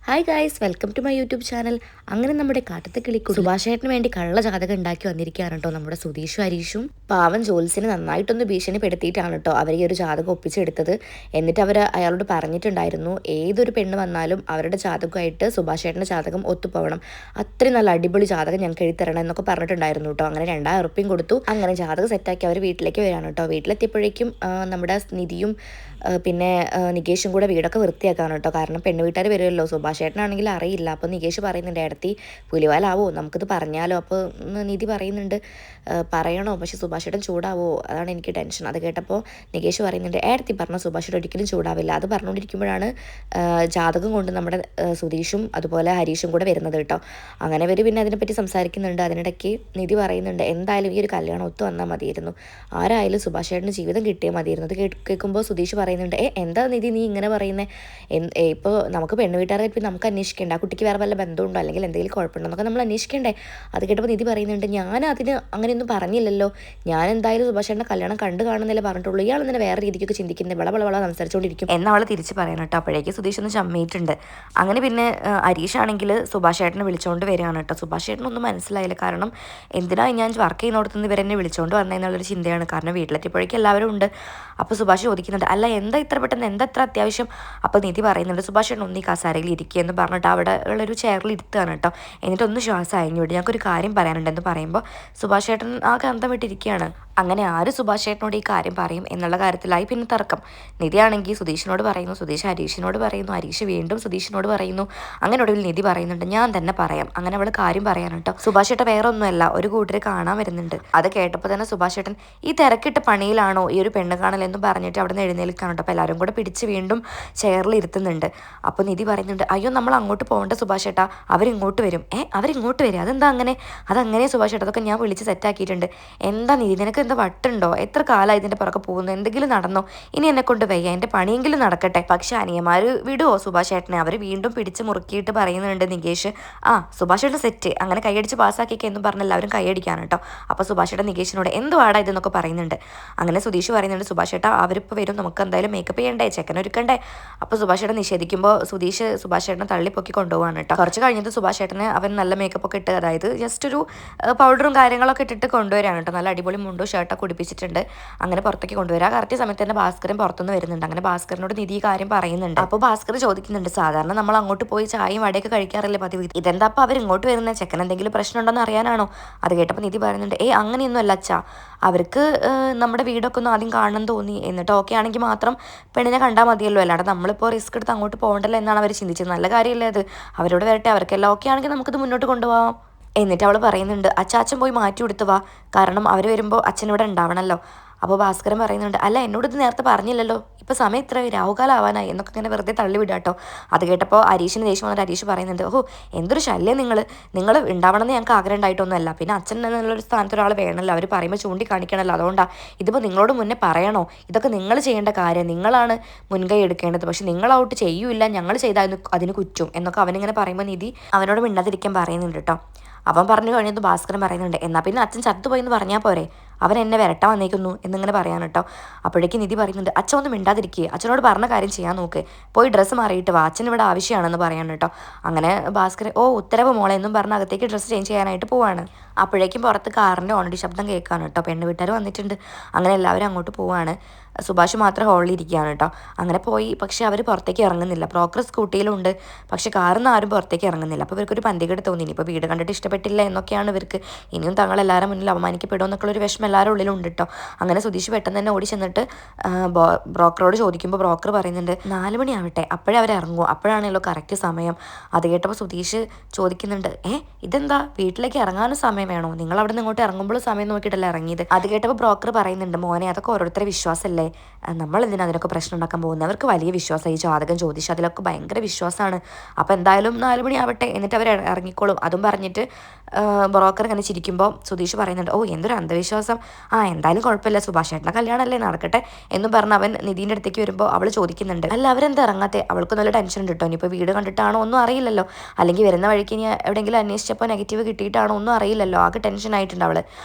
Hi guys, welcome to my YouTube channel. അങ്ങനെ നമ്മുടെ കാട്ടത്തെ കിളിക്കു സുഭാഷേട്ടന് വേണ്ടി കള്ള ജാതകം ഉണ്ടാക്കി വന്നിരിക്കുകയാണ് കേട്ടോ നമ്മുടെ സുധീഷും ഹരീഷും. പാവൻ ജോത്സ്യനെ നന്നായിട്ടൊന്ന് ഭീഷണിപ്പെടുത്തിയിട്ടാണ് കേട്ടോ അവർ ഈ ഒരു ജാതകം ഒപ്പിച്ചെടുത്തത്. എന്നിട്ട് അവർ അയാളോട് പറഞ്ഞിട്ടുണ്ടായിരുന്നു, ഏതൊരു പെണ്ണ് വന്നാലും അവരുടെ ജാതകമായിട്ട് സുഭാഷേട്ടൻ്റെ ജാതകം ഒത്തുപോകണം, അത്രയും നല്ല അടിപൊളി ജാതകം ഞങ്ങൾക്ക് എഴുതിത്തരണം എന്നൊക്കെ പറഞ്ഞിട്ടുണ്ടായിരുന്നു കേട്ടോ. അങ്ങനെ 2000 ഉറുപ്പിയും കൊടുത്തു. അങ്ങനെ ജാതകം സെറ്റാക്കി അവർ വീട്ടിലേക്ക് വരാണ് കേട്ടോ. വീട്ടിലെത്തിയപ്പോഴേക്കും നമ്മുടെ നിധിയും പിന്നെ നികേഷും കൂടെ വീടൊക്കെ വൃത്തിയാക്കാണ് കേട്ടോ. കാരണം പെണ്ണ് വീട്ടുകാർ വരുമല്ലോ. സുഭാഷേട്ടനാണെങ്കിൽ അറിയില്ല. അപ്പോൾ നികേഷ് പറയുന്നുണ്ട്, ഇടത്തി പുലിവാലാവോ, നമുക്കിത് പറഞ്ഞാലോ. അപ്പോൾ നിധി പറയുന്നുണ്ട്, പറയണോ, പക്ഷെ സുഭാഷേട്ടൻ ചൂടാവോ, അതാണ് എനിക്ക് ടെൻഷൻ. അത് കേട്ടപ്പോൾ നികേഷ് പറയുന്നുണ്ട്, ഏടത്തി പറഞ്ഞ സുഭാഷേട്ടൻ ഒരിക്കലും ചൂടാവില്ല. അത് പറഞ്ഞുകൊണ്ടിരിക്കുമ്പോഴാണ് ജാതകം കൊണ്ട് നമ്മുടെ സുധീഷും അതുപോലെ ഹരീഷും കൂടെ വരുന്നത് കേട്ടോ. അങ്ങനെ ഇവർ പിന്നെ അതിനെപ്പറ്റി സംസാരിക്കുന്നുണ്ട്. അതിനിടയ്ക്ക് നിധി പറയുന്നുണ്ട്, എന്തായാലും ഈ ഒരു കല്യാണം ഒത്തു വന്നാൽ മതിയായിരുന്നു, ആരായാലും സുഭാഷേട്ടന് ജീവിതം കിട്ടിയാൽ മതിയായിരുന്നു. അത് കേൾക്കുമ്പോൾ സുധീഷ് പറയുന്നുണ്ട്, എന്താ നിധി നീ ഇങ്ങനെ പറയുന്നത്, ഇപ്പോൾ നമുക്ക് പെണ്ണ് വീട്ടുകാരെ പിന്നെ നമുക്ക് അന്വേഷിക്കേണ്ട, ആ കുട്ടിക്ക് വേറെ വല്ല ബന്ധമുണ്ടോ അല്ലെങ്കിൽ എന്തെങ്കിലും കുഴപ്പമുണ്ടോ എന്നൊക്കെ നമ്മൾ അന്വേഷിക്കേണ്ടേ. അത് കേട്ടപ്പോൾ നിധി പറയുന്നുണ്ട്, ഞാൻ അതിന് അങ്ങനെയൊന്നും പറഞ്ഞില്ലല്ലോ, ഞാൻ എന്തായാലും സുഭാഷേട്ടൻ്റെ കല്യാണം കണ്ടു കാണുന്നില്ല പറഞ്ഞിട്ടുള്ളൂ, ഇയാൾ തന്നെ വേറെ രീതിക്കൊക്കെ ചിന്തിക്കുന്നത് വള സംസാരിച്ചുകൊണ്ടിരിക്കും എന്നവൾ തിരിച്ച് പറയണം കേട്ടോ. അപ്പോഴേക്ക് സുധീഷ് ഒന്ന് ചമ്മിയിട്ടുണ്ട്. അങ്ങനെ പിന്നെ ഹരീഷാണെങ്കിൽ സുഭാഷേട്ടനെ വിളിച്ചുകൊണ്ട് വരികയാണ് കേട്ടോ. സുഭാഷേട്ടനൊന്നും മനസ്സിലായില്ല. കാരണം എന്തിനാ ഞാൻ വർക്ക് ചെയ്യുന്നിടത്തുനിന്ന് ഇവരെന്നെ വിളിച്ചുകൊണ്ട് വന്നതെന്നുള്ളൊരു ചിന്തയാണ്. കാരണം വീട്ടിലെത്തിയപ്പോഴേക്കും എല്ലാവരും ഉണ്ട്. അപ്പോൾ സുഭാഷ് ചോദിക്കുന്നുണ്ട്, അല്ല എന്താ ഇത്ര പെട്ടെന്ന്, എന്താ ഇത്ര അത്യാവശ്യം. അപ്പോൾ നിധി പറയുന്നുണ്ട്, സുഭാഷേട്ടൻ ഒന്നീ കസാരയിൽ ഇരിക്കുക എന്ന് പറഞ്ഞിട്ട് അവിടെ ഉള്ളൊരു ചെയറിൽ ഇരുത്തുകയാണ് കേട്ടോ. എന്നിട്ടൊന്ന് ശ്വാസം അയഞ്ഞു വിടും, ഞങ്ങൾക്കൊരു കാര്യം പറയാനുണ്ടെന്ന് പറയുമ്പോൾ സുഭാഷേട്ടൻ ആ അന്തം വിട്ടിരിക്കുകയാണ്. അങ്ങനെ ആര് സുഭാഷേട്ടനോട് ഈ കാര്യം പറയും എന്നുള്ള കാര്യത്തിലായി പിന്നെ തർക്കം. നിധിയാണെങ്കിൽ സുധീഷിനോട് പറയുന്നു, സുധീഷ് ഹരീഷിനോട് പറയുന്നു, ഹരീഷ് വീണ്ടും സുധീഷിനോട് പറയുന്നു. അങ്ങനെ ഒടുവിൽ നിധി പറയുന്നുണ്ട്, ഞാൻ തന്നെ പറയാം. അങ്ങനെ അവൾ കാര്യം പറയാൻ കേട്ടോ. സുഭാഷേട്ടൻ വേറെ ഒന്നുമല്ല, ഒരു കൂട്ടരെ കാണാൻ വരുന്നുണ്ട്. അത് കേട്ടപ്പോൾ തന്നെ സുഭാഷേട്ടൻ ഈ തിരക്കിട്ട പണിയിലാണോ ഈ ഒരു പെണ്ണ് കാണൽ എന്ന് പറഞ്ഞിട്ട് അവിടെ നിന്ന് എഴുന്നേൽക്കാണ് കേട്ടോ. അപ്പോൾ എല്ലാവരും കൂടെ പിടിച്ച് വീണ്ടും ചെയറിൽ ഇരുത്തുന്നുണ്ട്. അപ്പോൾ നിധി പറയുന്നുണ്ട്, അയ്യോ നമ്മൾ അങ്ങോട്ട് പോകേണ്ട സുഭാഷേട്ടാ, അവരിങ്ങോട്ട് വരും. അവരിങ്ങോട്ട് വരും, അതെന്താ അങ്ങനെ? അതങ്ങനെ സുഭാഷേട്ടാ, അതൊക്കെ ഞാൻ വിളിച്ച് സെറ്റാക്കിയിട്ടുണ്ട്. എന്താ നിധി, നിനക്ക് എന്താ വട്ടുണ്ടോ? എത്ര കാലമായി ഇതിൻ്റെ പുറകെ പോകുന്നു, എന്തെങ്കിലും നടന്നോ? ഇനി എന്നെ കൊണ്ട് വയ്യ, എൻ്റെ പണിയെങ്കിലും നടക്കട്ടെ. പക്ഷെ അനിയന്മാർ വിടുവോ സുഭാഷേട്ടനെ? അവർ വീണ്ടും പിടിച്ച് മുറുക്കിയിട്ട് പറയുന്നുണ്ട് നികേഷ്, സുഭാഷേട്ടൻ സെറ്റ്, അങ്ങനെ കൈയടിച്ച് പാസ്സാക്കിയൊക്കെ എന്നും പറഞ്ഞ് എല്ലാവരും കൈയടിക്കാണ് കേട്ടോ. അപ്പോൾ സുഭാഷേട്ടൻ നികേഷിനോട് എന്തുവാടാ ഇതെന്നൊക്കെ പറയുന്നുണ്ട്. അങ്ങനെ സുധീഷ് പറയുന്നുണ്ട്, സുഭാഷേട്ടാ അവരിപ്പോൾ വരും, നമുക്ക് എന്തായാലും മേക്കപ്പ് ചെയ്യണ്ടേ, ചെക്കനൊരുക്കണ്ടേ. അപ്പോൾ സുഭാഷേട്ടൻ നിഷേധിക്കുമ്പോൾ സുഭാഷേട്ടനെ തള്ളിപ്പൊക്കി കൊണ്ടുപോകാണ് കേട്ടോ. കുറച്ച് കഴിഞ്ഞിട്ട് സുഭാഷേട്ടന് അവൻ നല്ല മേക്കപ്പ് ഒക്കെ ഇട്ട്, അതായത് ജസ്റ്റ് ഒരു പൗഡറും കാര്യങ്ങളൊക്കെ ഇട്ടിട്ട് കൊണ്ടുവരാണ് കേട്ടോ. നല്ല അടിപൊളി മുണ്ടോ ഷർട്ടൊക്കെ ഉടിപ്പിച്ചിട്ടുണ്ട്. അങ്ങനെ പുറത്തേക്ക് കൊണ്ടുവരാം. കറക്റ്റ് സമയത്ത് തന്നെ ഭാസ്കരൻ പുറത്തുനിന്ന് വരുന്നുണ്ട്. അങ്ങനെ ഭാസ്കരനോട് നിധി ഈ കാര്യം പറയുന്നുണ്ട്. അപ്പോൾ ഭാസ്കർ ചോദിക്കുന്നുണ്ട്, സാധാരണ നമ്മൾ അങ്ങോട്ട് പോയി ചായയും വടയൊക്കെ കഴിക്കാറില്ലേ പതിവ്, ഇതെന്താ അപ്പോൾ അവർ ഇങ്ങോട്ട് വരുന്നത്, ചെക്കൻ എന്തെങ്കിലും പ്രശ്നം ഉണ്ടോന്ന് അറിയാനാണോ? അത് കേട്ടപ്പോൾ നിധി പറയുന്നുണ്ട്, അങ്ങനെയൊന്നും അല്ല അച്ഛാ, അവർക്ക് നമ്മുടെ വീടൊക്കെ ഒന്ന് ആദ്യം കാണണം തോന്നി, എന്നിട്ട് ഓക്കെ ആണെങ്കിൽ മാത്രം പെണ്ണിനെ കണ്ടാൽ മതിയല്ലോ, അല്ലാതെ നമ്മളിപ്പോൾ റിസ്ക് എടുത്ത് അങ്ങോട്ട് പോകണ്ടല്ലോ എന്നാണ് അവർ ചിന്തിച്ചത്. നല്ല കാര്യമല്ലേ അത്, അവരോട് വരട്ടെ, അവർക്കെല്ലാം ഓക്കെ ആണെങ്കിൽ നമുക്കിത് മുന്നോട്ട് കൊണ്ടുപോകാം. എന്നിട്ട് അവൾ പറയുന്നുണ്ട്, അച്ഛൻ പോയി മാറ്റി കൊടുത്തു വാ, കാരണം അവർ വരുമ്പോൾ അച്ഛൻ ഇവിടെ ഉണ്ടാവണമല്ലോ. അപ്പോൾ ഭാസ്കരൻ പറയുന്നുണ്ട്, അല്ല എന്നോട് ഇത് നേരത്തെ പറഞ്ഞില്ലല്ലോ, ഇപ്പോൾ സമയം ഇത്ര രാഹുകാലം ആവാനായി എന്നൊക്കെ ഇങ്ങനെ വെറുതെ തള്ളിവിടുക കേട്ടോ. അത് കേട്ടപ്പോൾ ഹരീഷിന് ദേഷ്യം വന്നിട്ട് ഹരീഷ് പറയുന്നുണ്ട്, എന്തൊരു ശല്യം, നിങ്ങൾ ഉണ്ടാവണമെന്ന് ഞങ്ങൾക്ക് ആഗ്രഹം ഉണ്ടായിട്ടൊന്നുമല്ല, പിന്നെ അച്ഛൻ എന്നുള്ളൊരു സ്ഥാനത്ത് ഒരാൾ വേണമല്ലോ, അവർ പറയുമ്പോൾ ചൂണ്ടിക്കാണിക്കണമല്ലോ, അതുകൊണ്ടാണ്. ഇതിപ്പോൾ നിങ്ങളോട് മുന്നേ പറയണോ? ഇതൊക്കെ നിങ്ങൾ ചെയ്യേണ്ട കാര്യം, നിങ്ങളാണ് മുൻകൈ എടുക്കേണ്ടത്, പക്ഷെ നിങ്ങളൗട്ട് ചെയ്യൂല, ഞങ്ങൾ ചെയ്താൽ അതിന് കുറ്റും എന്നൊക്കെ അവനിങ്ങനെ പറയുമ്പോൾ നിധി അവനോട് മിണ്ടാതിരിക്കാൻ പറയുന്നുണ്ട് കേട്ടോ. അവൻ പറഞ്ഞു കഴിഞ്ഞത് ഭാസ്കരൻ പറയുന്നുണ്ട്, എന്നാൽ പിന്നെ അച്ഛൻ ചത്തുപോയെന്ന് പറഞ്ഞാൽ പോരെ, അവൻ എന്നെ വരട്ടാൻ വന്നേക്കുന്നു എന്നിങ്ങനെ പറയാൻ കേട്ടോ. അപ്പോഴേക്കും നിധി പറയുന്നുണ്ട്, അച്ഛൻ ഒന്നും മിണ്ടാതിരിക്കുക, അച്ഛനോട് പറഞ്ഞ കാര്യം ചെയ്യാൻ നോക്ക്, പോയി ഡ്രസ്സ് മാറിയിട്ട് വാ, അച്ഛൻ ഇവിടെ ആവശ്യമാണെന്ന് പറയാൻ കേട്ടോ. അങ്ങനെ ഭാസ്കരൻ ഉത്തരവ് മോളെ എന്നും പറഞ്ഞ് അകത്തേക്ക് ഡ്രസ്സ് ചേഞ്ച് ചെയ്യാനായിട്ട് പോവാണ്. അപ്പോഴേക്കും പുറത്ത് കാറിൻ്റെ ഓണടി ശബ്ദം കേൾക്കാണ് കേട്ടോ. പെണ്ണ് വീട്ടുകാർ വന്നിട്ടുണ്ട്. അങ്ങനെ എല്ലാവരും അങ്ങോട്ട് പോവാണ്. സുഭാഷ് മാത്രം ഹോളിൽ ഇരിക്കുകയാണ് കേട്ടോ. അങ്ങനെ പോയി, പക്ഷെ അവർ പുറത്തേക്ക് ഇറങ്ങുന്നില്ല. ബ്രോക്കർ സ്കൂട്ടിയിലുണ്ട്, പക്ഷെ കാറിൽ നിന്ന് ആരും പുറത്തേക്ക് ഇറങ്ങുന്നില്ല. അപ്പോൾ ഇവർക്കൊരു പന്തികേട് തോന്നി, ഇപ്പോൾ വീട് കണ്ടിട്ട് ഇഷ്ടപ്പെട്ടില്ല എന്നൊക്കെയാണ് ഇവർക്ക്, ഇനിയും തങ്ങളെല്ലാവരും മുന്നിൽ അപമാനിക്കപ്പെടുമെന്നൊക്കെയുള്ളൊരു വിഷമം എല്ലാവരും ഉള്ളിലുണ്ട് കേട്ടോ. അങ്ങനെ സുധീഷ് പെട്ടെന്ന് തന്നെ ഓടി ചെന്നിട്ട് ബ്രോക്കറോട് ചോദിക്കുമ്പോൾ ബ്രോക്കർ പറയുന്നുണ്ട്, 4 മണി ആവട്ടെ, അപ്പോഴേ അവർ ഇറങ്ങുമോ, അപ്പോഴാണല്ലോ കറക്റ്റ് സമയം. അത് കേട്ടപ്പോൾ സുധീഷ് ചോദിക്കുന്നുണ്ട്, ഇതെന്താ വീട്ടിലേക്ക് ഇറങ്ങാനും സമയം വേണോ, നിങ്ങൾ അവിടെ നിന്ന് ഇങ്ങോട്ട് ഇറങ്ങുമ്പോൾ സമയം നോക്കിയിട്ടല്ലേ ഇറങ്ങിയത്. അത് കേട്ടപ്പോൾ ബ്രോക്കർ പറയുന്നുണ്ട്, മോനെ അതൊക്കെ ഓരോരുത്തരുടെ വിശ്വാസമല്ലേ, നമ്മൾ എന്തിനാ അതിനൊക്കെ പ്രശ്നം ഉണ്ടാക്കാൻ പോകുന്നവർക്ക് വലിയ വിശ്വാസം, ഈ ജാതകം ജ്യോതിഷം അതിലൊക്കെ ഭയങ്കര വിശ്വാസമാണ്. അപ്പോൾ എന്തായാലും 4 മണി ആവട്ടെ, എന്നിട്ട് അവർ ഇറങ്ങിക്കോളും. അതും പറഞ്ഞിട്ട് ബ്രോക്കർ ഇങ്ങനെ ചിരിക്കുമ്പോൾ സുധീഷ് പറയുന്നുണ്ട്, എന്തൊരു അന്ധവിശ്വാസം, എന്തായാലും കുഴപ്പമില്ല, സുഭാഷേട്ടൻ്റെ കല്യാണമല്ലേ നടക്കട്ടെ എന്നും പറഞ്ഞ് അവൻ നിധീൻ്റെ അടുത്തേക്ക് വരുമ്പോൾ അവൾ ചോദിക്കുന്നുണ്ട്, അല്ല അവരെന്താ ഇറങ്ങാത്തെ, അവൾക്ക് നല്ല ടെൻഷൻ ഉണ്ട് കേട്ടോ. ഇനിയിപ്പോൾ വീട് കണ്ടിട്ടാണോ ഒന്നും അറിയില്ലല്ലോ, അല്ലെങ്കിൽ വരുന്ന വഴിക്ക് ഇനി എവിടെയെങ്കിലും അന്വേഷിച്ചപ്പോൾ നെഗറ്റീവ് കിട്ടിയിട്ടാണോ ഒന്നും അറിയില്ലല്ലോ, ആകെ ടെൻഷൻ ആയിട്ടുണ്ട് അവൾ.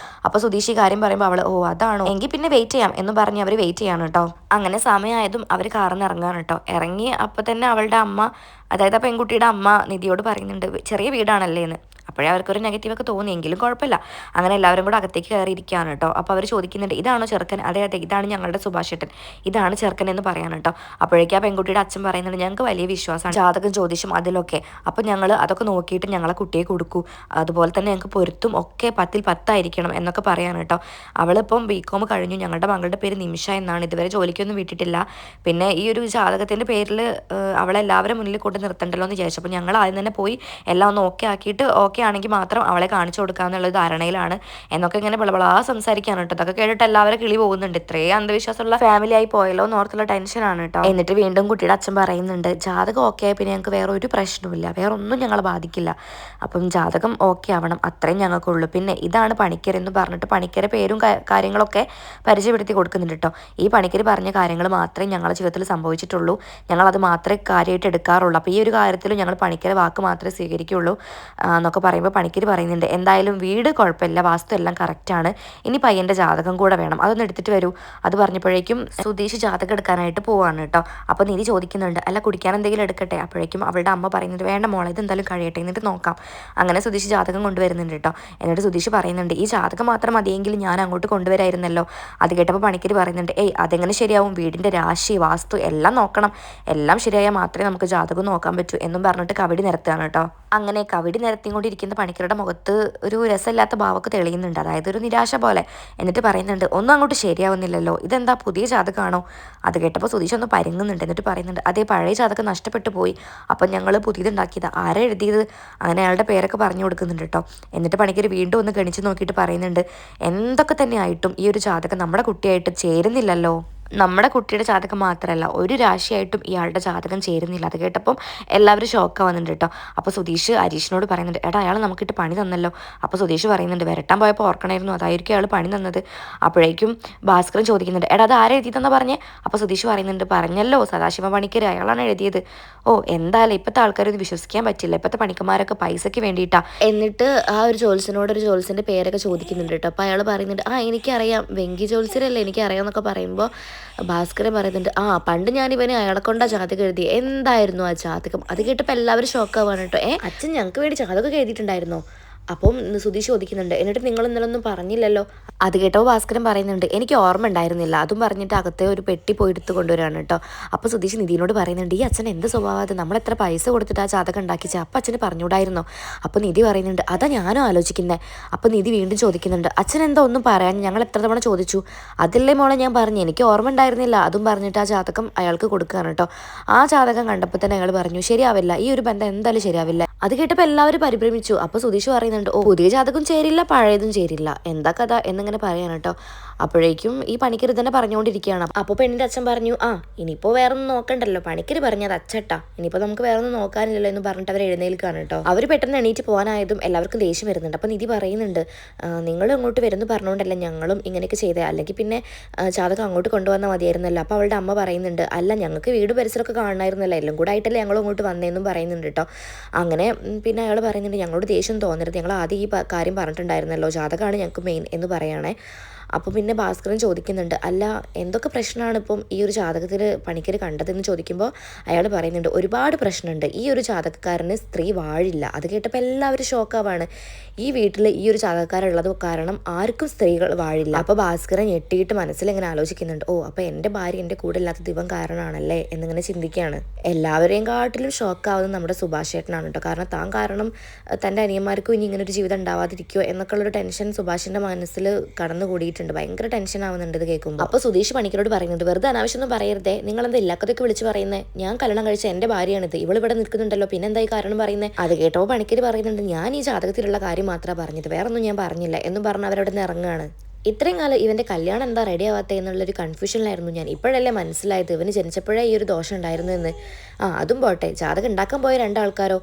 അപ്പോൾ സുധീഷ് ഈ കാര്യം പറയുമ്പോൾ അവൾ അതാണോ, എങ്കിൽ പിന്നെ വെയിറ്റ് ചെയ്യാം എന്ന് പറഞ്ഞ് അവർ വെയിറ്റ് ചെയ്യാൻ ഇരിക്കുകയാണ് കേട്ടോ. അങ്ങനെ സമയമായതും അവർ കാറിൽ നിന്ന് ഇറങ്ങാണ് കേട്ടോ. ഇറങ്ങി അപ്പോൾ തന്നെ അവളുടെ അമ്മ, അതായത് ആ പെൺകുട്ടിയുടെ അമ്മ നിധിയോട് പറയുന്നുണ്ട് ചെറിയ വീടാണല്ലേ എന്ന്. അപ്പോഴേ അവർക്കൊരു നെഗറ്റീവൊക്കെ തോന്നിയെങ്കിലും കുഴപ്പമില്ല. അങ്ങനെ എല്ലാവരും കൂടെ അകത്തേക്ക് കയറിയിരിക്കുകയാണ് കേട്ടോ. അപ്പോൾ അവർ ചോദിക്കുന്നുണ്ട് ഇതാണോ ചെറുക്കൻ? അതെ അതെ, ഇതാണ് ഞങ്ങളുടെ സുഭാഷേട്ടൻ, ഇതാണ് ചെറുക്കൻ എന്ന് പറയാൻ കേട്ടോ. അപ്പോഴേക്കും ആ പെൺകുട്ടിയുടെ അച്ഛൻ പറയുന്നുണ്ട് ഞങ്ങൾക്ക് വലിയ വിശ്വാസമാണ് ജാതകം ജ്യോതിഷം അതിലൊക്കെ, അപ്പോൾ ഞങ്ങൾ അതൊക്കെ നോക്കിയിട്ട് ഞങ്ങളെ കുട്ടിയെ കൊടുക്കൂ, അതുപോലെ തന്നെ ഞങ്ങൾക്ക് പൊരുത്തും ഒക്കെ 10ൽ 10 എന്നൊക്കെ പറയാൻ കേട്ടോ. അവളിപ്പം BCom കഴിഞ്ഞു. ഞങ്ങളുടെ മകളുടെ പേര് നിമിഷ എന്നാണ്. ഇതുവരെ ജോലിക്കൊന്നും വിട്ടിട്ടില്ല. പിന്നെ ഈ ഒരു ജാതകത്തിൻ്റെ പേരിൽ അവളെല്ലാവരും മുന്നിൽ കൊണ്ട് നിർത്തണ്ടല്ലോ എന്ന് വിചാരിച്ചു. അപ്പോൾ ഞങ്ങൾ ആദ്യം തന്നെ പോയി എല്ലാം ഒന്ന് ഓക്കെ ആക്കിയിട്ട് ഓക്കെ ആണെങ്കിൽ മാത്രം അവളെ കാണിച്ചു കൊടുക്കാമെന്നുള്ള ധാരണയിലാണ് എന്നൊക്കെ ഇങ്ങനെ ബളബളാ സംസാരിക്കാണ് കേട്ടോ. അതൊക്കെ കേട്ടിട്ട് എല്ലാവരും കിളി പോകുന്നുണ്ട്. ഇത്രയും അന്ധവിശ്വാസമുള്ള ഫാമിലി ആയി പോയല്ലോ എന്നോർത്തുള്ള ടെൻഷനാണ് കേട്ടോ. എന്നിട്ട് വീണ്ടും കുട്ടിയുടെ അച്ഛൻ പറയുന്നുണ്ട് ജാതകം ഓക്കെ ആയി പിന്നെ ഞങ്ങൾക്ക് വേറെ ഒരു പ്രശ്നവുമില്ല, വേറെ ഒന്നും ഞങ്ങളെ ബാധിക്കില്ല, അപ്പം ജാതകം ഓക്കെ ആവണം, അത്രയും ഞങ്ങൾക്കുള്ളൂ. പിന്നെ ഇതാണ് പണിക്കർ എന്ന് പറഞ്ഞിട്ട് പണിക്കരെ പേരും കാര്യങ്ങളൊക്കെ പരിചയപ്പെടുത്തി കൊടുക്കുന്നുണ്ട് കേട്ടോ. ഈ പണിക്കർ പറഞ്ഞ കാര്യങ്ങൾ മാത്രമേ ഞങ്ങളുടെ ജീവിതത്തിൽ സംഭവിച്ചിട്ടുള്ളൂ, ഞങ്ങളത് മാത്രമേ കാര്യമായിട്ട് എടുക്കാറുള്ളൂ, അപ്പോൾ ഈ ഒരു കാര്യത്തിലും ഞങ്ങൾ പണിക്കരെ വാക്ക് മാത്രമേ സ്വീകരിക്കുകയുള്ളൂ എന്നൊക്കെ പറയുമ്പോൾ പണിക്കർ പറയുന്നുണ്ട് എന്തായാലും വീട് കുഴപ്പമില്ല, വാസ്തു എല്ലാം കറക്റ്റാണ്, ഇനി പയ്യൻ്റെ ജാതകം കൂടെ വേണം, അതൊന്ന് എടുത്തിട്ട് വരൂ. അത് പറഞ്ഞപ്പോഴേക്കും സുധീഷ് ജാതകം എടുക്കാനായിട്ട് പോവാണ് കേട്ടോ. അപ്പോൾ നിധി ചോദിക്കുന്നുണ്ട് അല്ല കുടിക്കാൻ എന്തെങ്കിലും എടുക്കട്ടെ? അപ്പോഴേക്കും അവളുടെ അമ്മ പറയുന്നുണ്ട് വേണ്ട മോളെ, ഇതെന്തായാലും കഴിയട്ടെ എന്നിട്ട് നോക്കാം. അങ്ങനെ സുധീഷ് ജാതകം കൊണ്ടുവരുന്നുണ്ട് കേട്ടോ. എന്നിട്ട് സുധീഷ് പറയുന്നുണ്ട് ഈ ജാതകം മാത്രം മതിയെങ്കിൽ ഞാൻ അങ്ങോട്ട് കൊണ്ടുവരായിരുന്നല്ലോ. അത് കേട്ടപ്പോൾ പണിക്കർ പറയുന്നുണ്ട് ഏയ് അതെങ്ങനെ ശരിയാവും, വീടിൻ്റെ രാശി വാസ്തു എല്ലാം നോക്കണം, എല്ലാം ശരിയായാൽ മാത്രമേ നമുക്ക് ജാതകം നോക്കാൻ പറ്റൂ എന്നും പറഞ്ഞിട്ട് കവിടി നിരത്തുകയാണ് കേട്ടോ. അങ്ങനെ കവിടി നിരത്തിക്കൊണ്ടിരിക്കുന്ന പണിക്കരുടെ മുഖത്ത് ഒരു രസമില്ലാത്ത ഭാവമൊക്കെ തെളിയുന്നുണ്ട്, അതായത് ഒരു നിരാശ പോലെ. എന്നിട്ട് പറയുന്നുണ്ട് ഒന്നും അങ്ങോട്ട് ശരിയാവുന്നില്ലല്ലോ, ഇതെന്താ പുതിയ ജാതകമാണോ? അത് കേട്ടപ്പോൾ സുധീഷ് ഒന്ന് പരുങ്ങുന്നുണ്ട്. എന്നിട്ട് പറയുന്നുണ്ട് അതേ പഴയ ജാതകം നഷ്ടപ്പെട്ടു പോയി, അപ്പം ഞങ്ങൾ പുതിയതുണ്ടാക്കിയത്, ആരാ എഴുതിയത്? അങ്ങനെ അയാളുടെ പേരൊക്കെ പറഞ്ഞു കൊടുക്കുന്നുണ്ട് കേട്ടോ. എന്നിട്ട് പണിക്കർ വീണ്ടും ഒന്ന് ഗണിച്ച് നോക്കിയിട്ട് പറയുന്നുണ്ട് എന്തൊക്കെ തന്നെ ആയിട്ടും ഈ ഒരു ജാതകം നമ്മുടെ കുട്ടിയായിട്ട് ചേരുന്നില്ലല്ലോ. നമ്മുടെ കുട്ടിയുടെ ജാതകം മാത്രമല്ല ഒരു രാശിയായിട്ടും ഇയാളുടെ ജാതകം ചേരുന്നില്ല. അത് കേട്ടപ്പം എല്ലാവരും ഷോക്കാവുന്നുണ്ട് കേട്ടോ. അപ്പോൾ സുധീഷ് ഹരീഷിനോട് പറയുന്നുണ്ട് എടാ അയാൾ നമുക്കിട്ട് പണി തന്നല്ലോ. അപ്പോൾ സുധീഷ് പറയുന്നുണ്ട് വരട്ടാൻ പോയപ്പോൾ ഓർക്കണമായിരുന്നു, അതായിരിക്കും അയാൾ പണി തന്നത്. അപ്പോഴേക്കും ഭാസ്കരൻ ചോദിക്കുന്നുണ്ട് എടാ അത് ആരെ എഴുതിയതെന്നാ പറഞ്ഞേ? അപ്പോൾ സുധീഷ് പറയുന്നുണ്ട് പറഞ്ഞല്ലോ സദാശിവ പണിക്കർ, അയാളാണ് എഴുതിയത്. ഓ എന്തായാലും ഇപ്പോഴത്തെ ആൾക്കാരൊന്നും വിശ്വസിക്കാൻ പറ്റില്ല, ഇപ്പോഴത്തെ പണിക്കന്മാരൊക്കെ പൈസയ്ക്ക് വേണ്ടിയിട്ടാ. എന്നിട്ട് ആ ഒരു ജോത്സ്യനോട് ഒരു ജോത്സ്യൻ്റെ പേരൊക്കെ ചോദിക്കുന്നുണ്ട് കേട്ടോ. അപ്പോൾ അയാൾ പറയുന്നുണ്ട് എനിക്കറിയാം വെങ്കി ജോത്സ്യരല്ലേ, എനിക്കറിയാം എന്നൊക്കെ പറയുമ്പോൾ ഭാസ്കരൻ പറയുന്നുണ്ട് പണ്ട് ഞാനിവന് അയാളെ കൊണ്ടാ ജാതകം എഴുതി, എന്തായിരുന്നു ആ ജാതകം? അത് കേട്ടപ്പോൾ എല്ലാവരും ഷോക്കാവാണ് കേട്ടോ. അച്ഛൻ ഞങ്ങൾക്ക് വേണ്ടി ജാതകം എഴുതിയിട്ടുണ്ടായിരുന്നോ? അപ്പം സുധീഷ് ചോദിക്കുന്നുണ്ട് എന്നിട്ട് നിങ്ങൾ ഇന്നലെ ഒന്നും പറഞ്ഞില്ലല്ലോ. അത് കേട്ടോ ഭാസ്കരൻ പറയുന്നുണ്ട് എനിക്ക് ഓർമ്മ ഉണ്ടായിരുന്നില്ല. അതും പറഞ്ഞിട്ട് അകത്തെ ഒരു പെട്ടി പോയി എടുത്ത് കൊണ്ടുവരാണ് കേട്ടോ. അപ്പോൾ സുധീഷ് നിധിനോട് പറയുന്നുണ്ട് ഈ അച്ഛൻ എന്ത് സ്വഭാവം, നമ്മൾ എത്ര പൈസ കൊടുത്തിട്ട് ആ ജാതകം ഉണ്ടാക്കിച്ച, അപ്പം അച്ഛന് പറഞ്ഞുകൂടായിരുന്നോ? അപ്പോൾ നിധി പറയുന്നുണ്ട് അതാ ഞാനും ആലോചിക്കുന്നത്. അപ്പോൾ നിധി വീണ്ടും ചോദിക്കുന്നുണ്ട് അച്ഛൻ എന്താ ഒന്നും പറയാൻ, ഞങ്ങൾ എത്ര തവണ ചോദിച്ചു, അതല്ലേ മോളെ ഞാൻ പറഞ്ഞു, എനിക്ക് ഓർമ്മ ഉണ്ടായിരുന്നില്ല. അതും പറഞ്ഞിട്ട് ആ ജാതകം അയാൾക്ക് കൊടുക്കുകയാണ് കേട്ടോ. ആ ജാതകം കണ്ടപ്പോൾ തന്നെ അയാൾ പറഞ്ഞു ശരിയാവില്ല, ഈ ഒരു ബന്ധം എന്തായാലും ശരിയാവില്ല. അത് കേട്ടപ്പോൾ എല്ലാവരും പരിഭ്രമിച്ചു. അപ്പോൾ സുധീഷ് പറയുന്നുണ്ട് പുതിയ ജാതകം ചേരില്ല പഴയതും ചേരില്ല, എന്താ കഥ എന്നിങ്ങനെ പറയാൻ കേട്ടോ. അപ്പോഴേക്കും ഈ പണിക്കർ തന്നെ പറഞ്ഞുകൊണ്ടിരിക്കുകയാണ്. അപ്പോൾ പെണ്ണിൻ്റെ അച്ഛൻ പറഞ്ഞു ഇനിയിപ്പോൾ വേറെ ഒന്നും നോക്കണ്ടല്ലോ, പണിക്കർ പറഞ്ഞത് അച്ചട്ടാ, ഇനിയിപ്പോൾ നമുക്ക് വേറെ ഒന്നും നോക്കാനില്ലല്ലോ എന്ന് പറഞ്ഞിട്ട് അവർ എഴുന്നേൽക്കാണ് കേട്ടോ. അവർ പെട്ടെന്ന് എണീറ്റ് പോകാനായതും എല്ലാവർക്കും ദേഷ്യം വരുന്നുണ്ട്. അപ്പോൾ നിധി പറയുന്നുണ്ട് നിങ്ങൾ ഇങ്ങോട്ട് വരുന്നു പറഞ്ഞുകൊണ്ടല്ല ഞങ്ങളും ഇങ്ങനെയൊക്കെ ചെയ്തേ, അല്ലെങ്കിൽ പിന്നെ ജാതകം അങ്ങോട്ട് കൊണ്ടുവന്നാൽ മതിയായിരുന്നല്ലോ. അപ്പോൾ അവളുടെ അമ്മ പറയുന്നുണ്ട് അല്ല ഞങ്ങൾക്ക് വീട് പരിസരമൊക്കെ കാണണമായിരുന്നല്ലോ, എല്ലാം കൂടെ ആയിട്ടല്ലേ ഞങ്ങൾ അങ്ങോട്ട് വന്നതെന്നും പറയുന്നുണ്ട് കേട്ടോ. അങ്ങനെ പിന്നെ അയാൾ പറയുന്നുണ്ട് ഞങ്ങളോട് ദേഷ്യം തോന്നരുത്, ഞങ്ങൾ ആദ്യം ഈ കാര്യം പറഞ്ഞിട്ടുണ്ടായിരുന്നല്ലോ, ജാതകമാണ് ഞങ്ങൾക്ക് മെയിൻ എന്ന് പറയുകയാണേ. അപ്പോൾ പിന്നെ ഭാസ്കരൻ ചോദിക്കുന്നുണ്ട് അല്ല എന്തൊക്കെ പ്രശ്നമാണ് ഇപ്പം ഈ ഒരു ജാതകത്തിൽ പണിക്കർ കണ്ടതെന്ന് ചോദിക്കുമ്പോൾ അയാൾ പറയുന്നുണ്ട് ഒരുപാട് പ്രശ്നമുണ്ട്, ഈ ഒരു ജാതകക്കാരന് സ്ത്രീ വാഴില്ല. അത് കേട്ടപ്പോൾ എല്ലാവരും ഷോക്കാവാണ്. ഈ വീട്ടിൽ ഈ ഒരു ജാതകക്കാരുള്ളത് കാരണം ആർക്കും സ്ത്രീകൾ വാഴില്ല. അപ്പോൾ ഭാസ്കരൻ ഞെട്ടിയിട്ട് മനസ്സിൽ ഇങ്ങനെ ആലോചിക്കുന്നുണ്ട് അപ്പോൾ എൻ്റെ ഭാര്യ എൻ്റെ കൂടെ ഇല്ലാത്ത ദിവം കാരണമാണല്ലേ എന്നിങ്ങനെ ചിന്തിക്കുകയാണ്. എല്ലാവരെയും കാട്ടിലും ഷോക്കാവുന്നത് നമ്മുടെ സുഭാഷ് ചേട്ടനാണ് കേട്ടോ. കാരണം താൻ കാരണം തൻ്റെ അനിയന്മാർക്കും ഇനി ഇങ്ങനെ ഒരു ജീവിതം ഉണ്ടാവാതിരിക്കുമോ എന്നൊക്കെ ഉള്ളൊരു ടെൻഷൻ സുഭാഷിൻ്റെ മനസ്സിൽ കടന്നുകൂടിയിട്ടുണ്ട്. ഭയങ്കര ടെൻഷൻ ആവുന്നുണ്ട് ഇത് കേൾക്കുമ്പോൾ. അപ്പോൾ സുധീഷ് പണിക്കരോട് പറയുന്നുണ്ട് വെറുതെ അനാവശ്യമൊന്നും പറയരുതേ, നിങ്ങൾ എന്താ ഇല്ലാക്കതൊക്കെ വിളിച്ച് പറയുന്നത്, ഞാൻ കല്യാണം കഴിച്ച എൻ്റെ ഭാര്യയാണിത്, ഇവളിവിടെ നിൽക്കുന്നുണ്ടല്ലോ, പിന്നെ എന്തായി കാരണം പറയുന്നത്? അത് കേട്ടോ പണിക്കർ പറയുന്നുണ്ട് ഞാൻ ഈ ജാതകത്തിലുള്ള കാര്യം മാത്രമേ പറഞ്ഞത്, വേറെ ഒന്നും ഞാൻ പറഞ്ഞില്ല എന്നും പറഞ്ഞ് അവരവിടെ നിന്ന് ഇറങ്ങുകയാണ്. ഇത്രയും കാലം ഇവൻ്റെ കല്യാണം എന്താ റെഡി ആവാത്തേ എന്നുള്ളൊരു കൺഫ്യൂഷനിലായിരുന്നു ഞാൻ. ഇപ്പോഴല്ലേ മനസ്സിലായത് ഇവന് ജനിച്ചപ്പോഴേ ഈ ഒരു ദോഷം ഉണ്ടായിരുന്നു എന്ന്. അതും പോട്ടെ, ജാതകം ഉണ്ടാക്കാൻ പോയ രണ്ടാൾക്കാരോ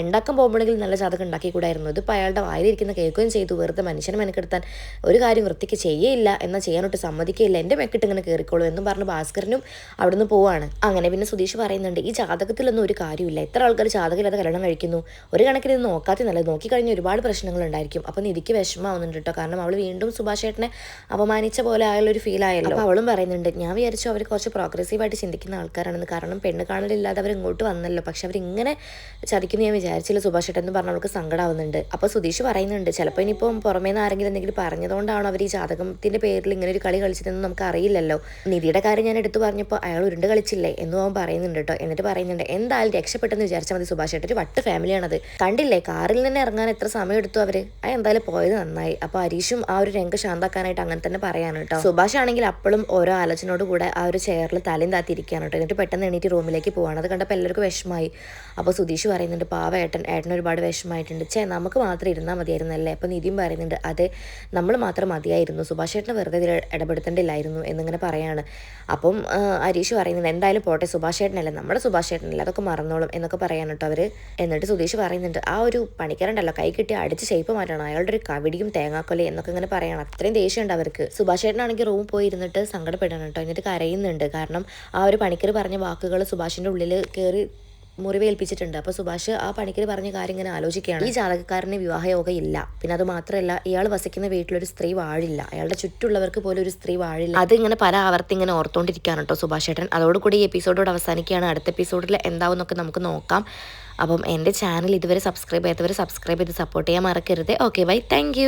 ഉണ്ടാക്കാൻ പോകുമ്പോഴെങ്കിലും നല്ല ജാതകം ഉണ്ടാക്കിക്കൂടായിരുന്നു. ഇതിപ്പോൾ അയാളുടെ വായിലിരിക്കുന്ന കേൾക്കുകയും ചെയ്തു. വെറുതെ മനുഷ്യനെ മെനക്കെടുത്താൻ ഒരു കാര്യം വൃത്തിക്ക് ചെയ്യേയില്ല എന്നാൽ ചെയ്യാനോട്ട് സമ്മതിക്കുകയില്ല, എൻ്റെ മെക്കിട്ട് ഇങ്ങനെ കയറിക്കോളൂ എന്നും പറഞ്ഞ് ഭാസ്കരനും അവിടുന്ന് പോവാണ്. അങ്ങനെ പിന്നെ സുധീഷ് പറയുന്നുണ്ട് ഈ ജാതകത്തിലൊന്നും ഒരു കാര്യമില്ല, എത്ര ആൾക്കാർ ജാതകമില്ലാതെ കല്യാണം കഴിക്കുന്നു, ഒരു കണക്കിന് ഇത് നോക്കാത്ത നല്ലത്, നോക്കിക്കഴിഞ്ഞാൽ ഒരുപാട് പ്രശ്നങ്ങളുണ്ടായിരിക്കും. അപ്പോൾ നിധിക്ക് വിഷമമാവുന്നുണ്ട് കേട്ടോ. കാരണം അവൾ വീണ്ടും സുഭാഷേട്ടനെ ഇങ്ങനെ അപമാനിച്ച പോലെ ആയുള്ളൊരു ഫീൽ ആയല്ലോ. അപ്പോൾ അവളും പറയുന്നുണ്ട്, ഞാൻ വിചാരിച്ചു അവർ കുറച്ച് പ്രോഗ്രസീവായിട്ട് ചിന്തിക്കുന്ന ആൾക്കാരാണെന്ന്, കാരണം പെണ്ണ് കാണലില്ലാതെ അവർ ഇങ്ങോട്ട് വന്നല്ലോ, പക്ഷെ അവരിങ്ങനെ ചതിക്കുന്നു ഞാൻ വിചാരിച്ചില്ല സുഭാഷ് ഏട്ടൻ എന്ന് പറഞ്ഞ അവൾക്ക് സങ്കടമാവുന്നുണ്ട്. അപ്പോൾ സുധീഷ് പറയുന്നുണ്ട്, ചിലപ്പോൾ ഇനിയിപ്പം പുറമേ നിന്ന് ആരെങ്കിലും എന്തെങ്കിലും പറഞ്ഞതുകൊണ്ടാണോ അവർ ഈ ജാതകത്തിൻ്റെ പേരിൽ ഇങ്ങനെ ഒരു കളി കളിച്ചതെന്ന് നമുക്ക് അറിയില്ലല്ലോ. നിധിയുടെ കാര്യം ഞാൻ എടുത്തു പറഞ്ഞപ്പോൾ അയാൾ ഉരുണ്ട് കളിച്ചില്ലേ എന്നും അവൻ പറയുന്നുണ്ട് കേട്ടോ. എന്നിട്ട് പറയുന്നുണ്ട്, എന്തായാലും രക്ഷപ്പെട്ടെന്ന് വിചാരിച്ചാൽ മതി സുഭാഷ് ഏട്ടൻ, ഒരു വട്ട് ഫാമിലിയാണത്. കണ്ടില്ലേ കാറിൽ നിന്ന് ഇറങ്ങാൻ എത്ര സമയം എടുത്തു അവര്, എന്തായാലും പോയത് നന്നായി. അപ്പോൾ അരീഷും ആ ഒരു രംഗം ശാന്താക്കാനായിട്ട് അങ്ങനെ തന്നെ പറയാണ് കേട്ടോ. സുഭാഷ് ആണെങ്കിൽ അപ്പോഴും ഓരോ ആലോചനയോട് കൂടെ ആ ഒരു ചെയറിൽ തലയും താത്തിരിക്കുകയാണ് കേട്ടോ. എന്നിട്ട് പെട്ടെന്ന് എണീറ്റ് റൂമിലേക്ക് പോവാണ്. അത് കണ്ടപ്പോൾ എല്ലാവർക്കും വിഷമമായി. അപ്പോൾ സുധീഷ് പറയുന്നുണ്ട്, പാവ ഏട്ടൻ ഒരുപാട് വിഷമമായിട്ടുണ്ട്, നമുക്ക് മാത്രം ഇരുന്നാൽ മതിയായിരുന്നല്ലേ. അപ്പോൾ നിധിയും പറയുന്നുണ്ട്, അതെ നമ്മൾ മാത്രം മതിയായിരുന്നു, സുഭാഷ് ഏട്ടനെ വെറുതെ ഇതിൽ ഇടപെടുത്തേണ്ടില്ലായിരുന്നു എന്നിങ്ങനെ പറയാണ്. അപ്പം അരീഷ് പറയുന്നുണ്ട്, എന്തായാലും പോട്ടെ, സുഭാഷ് ഏട്ടനല്ല, നമ്മുടെ സുഭാഷ് ഏട്ടനല്ല, അതൊക്കെ മറന്നോളും എന്നൊക്കെ പറയാൻ കേട്ടോ അവർ. എന്നിട്ട് സുധീഷ് പറയുന്നുണ്ട്, ആ ഒരു പണിക്കാരുണ്ടല്ലോ കൈ കിട്ടി അടിച്ച് ഷേപ്പ് മാറ്റണം, അയാളുടെ ഒരു കവിടിയും തേങ്ങാക്കൊല എന്നൊക്കെ ഇങ്ങനെ പറയണം. അത്രയും ദേഷ്യമുണ്ട് അവർക്ക്. സുഭാഷ് ഏട്ടനാണെങ്കിൽ റൂമിൽ പോയി ഇരുന്നിട്ട് സങ്കടപ്പെടണം കേട്ടോ. എന്നിട്ട് കരയുന്നുണ്ട്, കാരണം ആ ഒരു പണിക്കർ പറഞ്ഞ വാക്കുകൾ സുഭാഷിൻ്റെ ഉള്ളിൽ കയറി മുറിവേൽപ്പിച്ചിട്ടുണ്ട്. അപ്പോൾ സുഭാഷ് ആ പണിക്കർ പറഞ്ഞ കാര്യം ഇങ്ങനെ ആലോചിക്കുകയാണ്. ഈ ജാതകക്കാരന് വിവാഹയോഗം ഇല്ല, പിന്നെ അത് മാത്രമല്ല ഇയാൾ വസിക്കുന്ന വീട്ടിലൊരു സ്ത്രീ വാഴില്ല, അയാളുടെ ചുറ്റുള്ളവർക്ക് പോലും ഒരു സ്ത്രീ വാഴില്ല. അതിങ്ങനെ പല ആവർത്തി ഇങ്ങനെ ഓർത്തുകൊണ്ടിരിക്കുകയാണ് കേട്ടോ സുഭാഷ് ഏട്ടൻ. അതോടുകൂടി ഈ എപ്പിസോഡോട് അവസാനിക്കുകയാണ്. അടുത്ത എപ്പിസോഡിൽ എന്താവും എന്നൊക്കെ നമുക്ക് നോക്കാം. അപ്പം എൻ്റെ ചാനൽ ഇതുവരെ സബ്സ്ക്രൈബ് ചെയ്യാത്തവർ സബ്സ്ക്രൈബ് ചെയ്ത് സപ്പോർട്ട് ചെയ്യാൻ മറക്കരുത്. Okay bye, thank